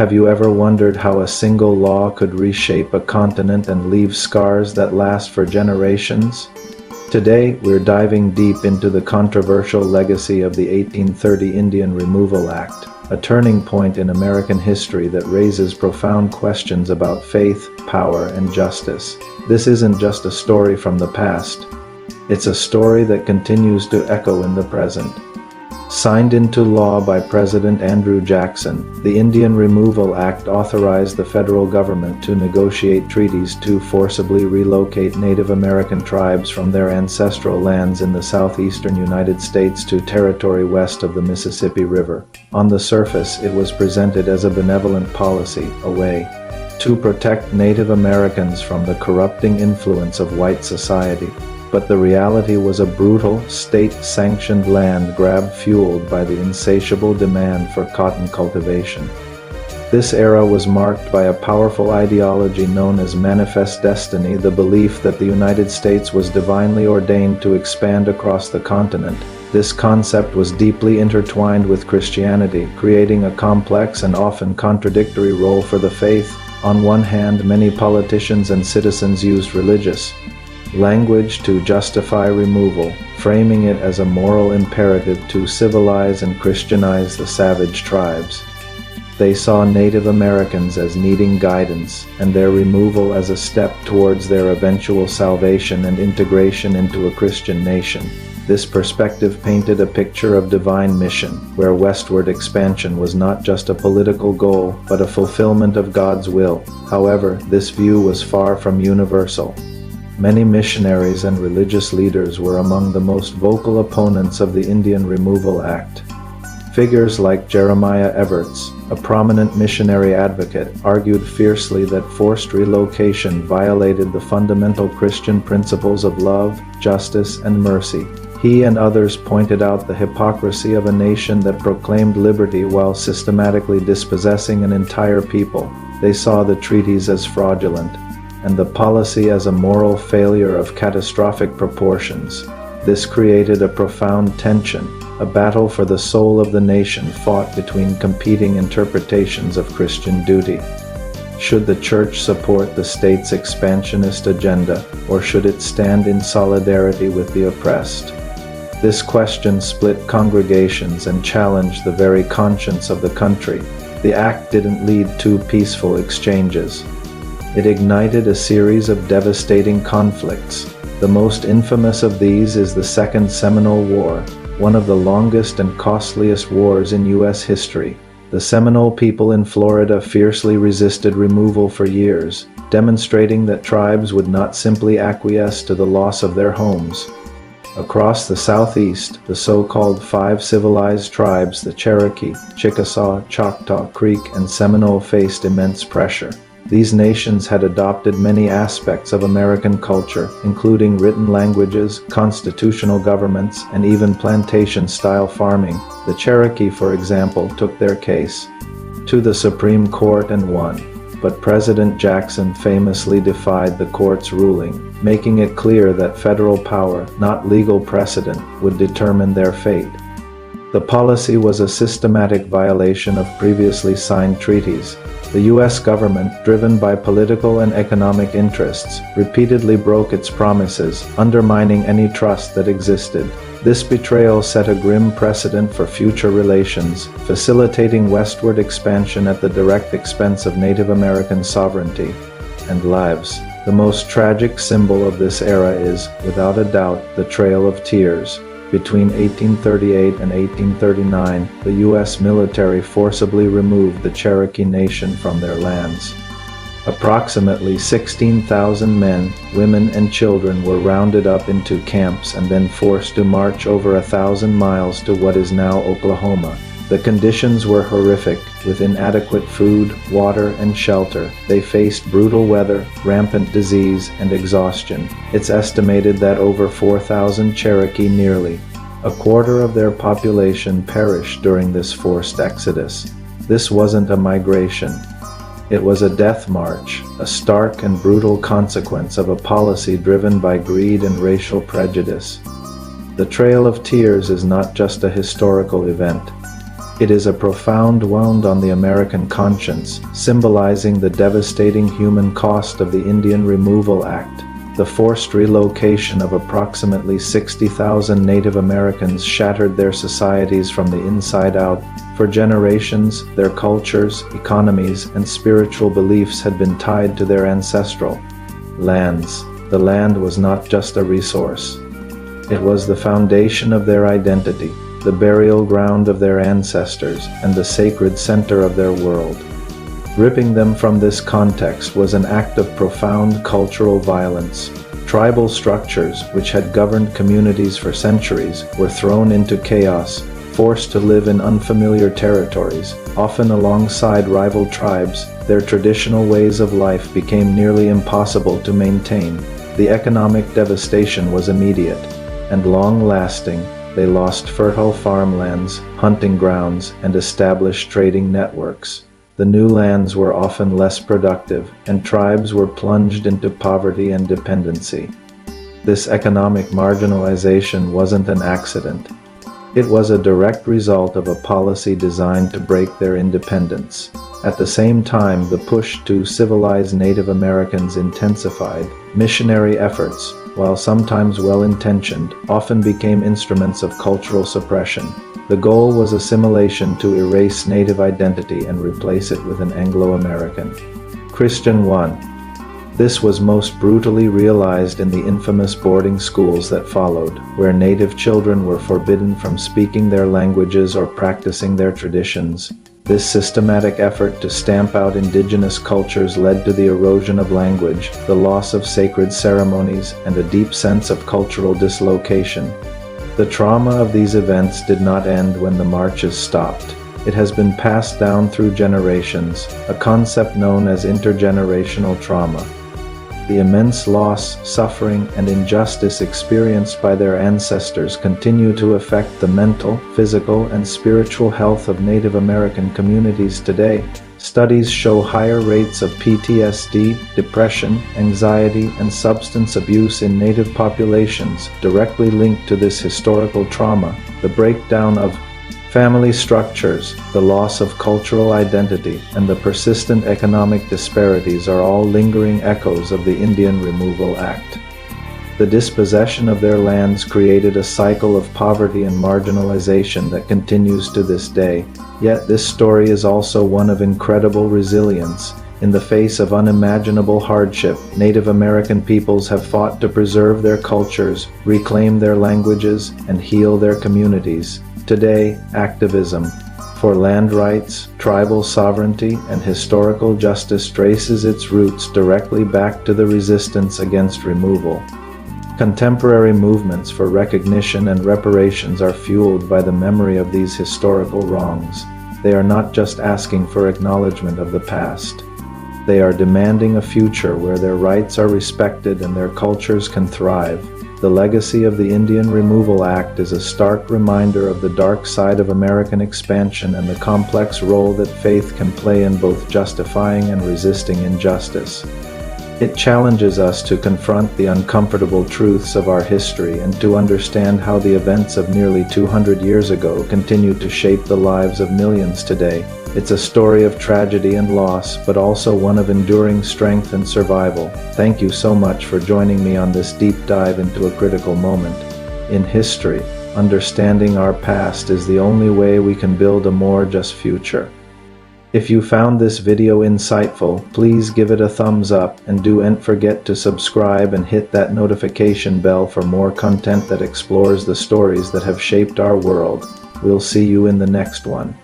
Have you ever wondered how a single law could reshape a continent and leave scars that last for generations? Today, we're diving deep into the controversial legacy of the 1830 Indian Removal Act, a turning point in American history that raises profound questions about faith, power, and justice. This isn't just a story from the past. It's a story that continues to echo in the present. Signed into law by President Andrew Jackson, the Indian Removal Act authorized the federal government to negotiate treaties to forcibly relocate Native American tribes from their ancestral lands in the southeastern United States to territory west of the Mississippi River. On the surface, it was presented as a benevolent policy, a way to protect Native Americans from the corrupting influence of white society. But the reality was a brutal, state-sanctioned land grab fueled by the insatiable demand for cotton cultivation. This era was marked by a powerful ideology known as manifest destiny, the belief that the United States was divinely ordained to expand across the continent. This concept was deeply intertwined with Christianity, creating a complex and often contradictory role for the faith. On one hand, many politicians and citizens used religious language to justify removal, framing it as a moral imperative to civilize and Christianize the savage tribes. They saw Native Americans as needing guidance, and their removal as a step towards their eventual salvation and integration into a Christian nation. This perspective painted a picture of divine mission, where westward expansion was not just a political goal, but a fulfillment of God's will. However, this view was far from universal. Many missionaries and religious leaders were among the most vocal opponents of the Indian Removal Act. Figures like Jeremiah Everts, a prominent missionary advocate, argued fiercely that forced relocation violated the fundamental Christian principles of love, justice, and mercy. He and others pointed out the hypocrisy of a nation that proclaimed liberty while systematically dispossessing an entire people. They saw the treaties as fraudulent, and the policy as a moral failure of catastrophic proportions. This created a profound tension, a battle for the soul of the nation fought between competing interpretations of Christian duty. Should the church support the state's expansionist agenda, or should it stand in solidarity with the oppressed? This question split congregations and challenged the very conscience of the country. The act didn't lead to peaceful exchanges. It ignited a series of devastating conflicts. The most infamous of these is the Second Seminole War, one of the longest and costliest wars in U.S. history. The Seminole people in Florida fiercely resisted removal for years, demonstrating that tribes would not simply acquiesce to the loss of their homes. Across the Southeast, the so-called five civilized tribes, the Cherokee, Chickasaw, Choctaw, Creek, and Seminole, faced immense pressure. These nations had adopted many aspects of American culture, including written languages, constitutional governments, and even plantation-style farming. The Cherokee, for example, took their case to the Supreme Court and won. But President Jackson famously defied the court's ruling, making it clear that federal power, not legal precedent, would determine their fate. The policy was a systematic violation of previously signed treaties. The U.S. government, driven by political and economic interests, repeatedly broke its promises, undermining any trust that existed. This betrayal set a grim precedent for future relations, facilitating westward expansion at the direct expense of Native American sovereignty and lives. The most tragic symbol of this era is, without a doubt, the Trail of Tears. Between 1838 and 1839, the U.S. military forcibly removed the Cherokee Nation from their lands. Approximately 16,000 men, women, and children were rounded up into camps and then forced to march over 1,000 miles to what is now Oklahoma. The conditions were horrific, with inadequate food, water, and shelter. They faced brutal weather, rampant disease, and exhaustion. It's estimated that over 4,000 Cherokee, nearly a quarter of their population, perished during this forced exodus. This wasn't a migration. It was a death march, a stark and brutal consequence of a policy driven by greed and racial prejudice. The Trail of Tears is not just a historical event. It is a profound wound on the American conscience, symbolizing the devastating human cost of the Indian Removal Act. The forced relocation of approximately 60,000 Native Americans shattered their societies from the inside out. For generations, their cultures, economies, and spiritual beliefs had been tied to their ancestral lands. The land was not just a resource. It was the foundation of their identity, the burial ground of their ancestors, and the sacred center of their world. Ripping them from this context was an act of profound cultural violence. Tribal structures, which had governed communities for centuries, were thrown into chaos, forced to live in unfamiliar territories, often alongside rival tribes. Their traditional ways of life became nearly impossible to maintain. The economic devastation was immediate and long-lasting. They lost fertile farmlands, hunting grounds, and established trading networks. The new lands were often less productive, and tribes were plunged into poverty and dependency. This economic marginalization wasn't an accident. It was a direct result of a policy designed to break their independence. At the same time, the push to civilize Native Americans intensified. Missionary efforts, while sometimes well-intentioned, often became instruments of cultural suppression. The goal was assimilation to erase Native identity and replace it with an Anglo-American Christian one. This was most brutally realized in the infamous boarding schools that followed, where Native children were forbidden from speaking their languages or practicing their traditions. This systematic effort to stamp out indigenous cultures led to the erosion of language, the loss of sacred ceremonies, and a deep sense of cultural dislocation. The trauma of these events did not end when the marches stopped. It has been passed down through generations, a concept known as intergenerational trauma. The immense loss, suffering, and injustice experienced by their ancestors continue to affect the mental, physical, and spiritual health of Native American communities today. Studies show higher rates of PTSD, depression, anxiety, and substance abuse in Native populations, directly linked to this historical trauma. The breakdown of family structures, the loss of cultural identity, and the persistent economic disparities are all lingering echoes of the Indian Removal Act. The dispossession of their lands created a cycle of poverty and marginalization that continues to this day. Yet this story is also one of incredible resilience. In the face of unimaginable hardship, Native American peoples have fought to preserve their cultures, reclaim their languages, and heal their communities. Today, activism for land rights, tribal sovereignty, and historical justice traces its roots directly back to the resistance against removal. Contemporary movements for recognition and reparations are fueled by the memory of these historical wrongs. They are not just asking for acknowledgement of the past. They are demanding a future where their rights are respected and their cultures can thrive. The legacy of the Indian Removal Act is a stark reminder of the dark side of American expansion and the complex role that faith can play in both justifying and resisting injustice. It challenges us to confront the uncomfortable truths of our history and to understand how the events of nearly 200 years ago continue to shape the lives of millions today. It's a story of tragedy and loss, but also one of enduring strength and survival. Thank you so much for joining me on this deep dive into a critical moment in history. Understanding our past is the only way we can build a more just future. If you found this video insightful, please give it a thumbs up and don't forget to subscribe and hit that notification bell for more content that explores the stories that have shaped our world. We'll see you in the next one.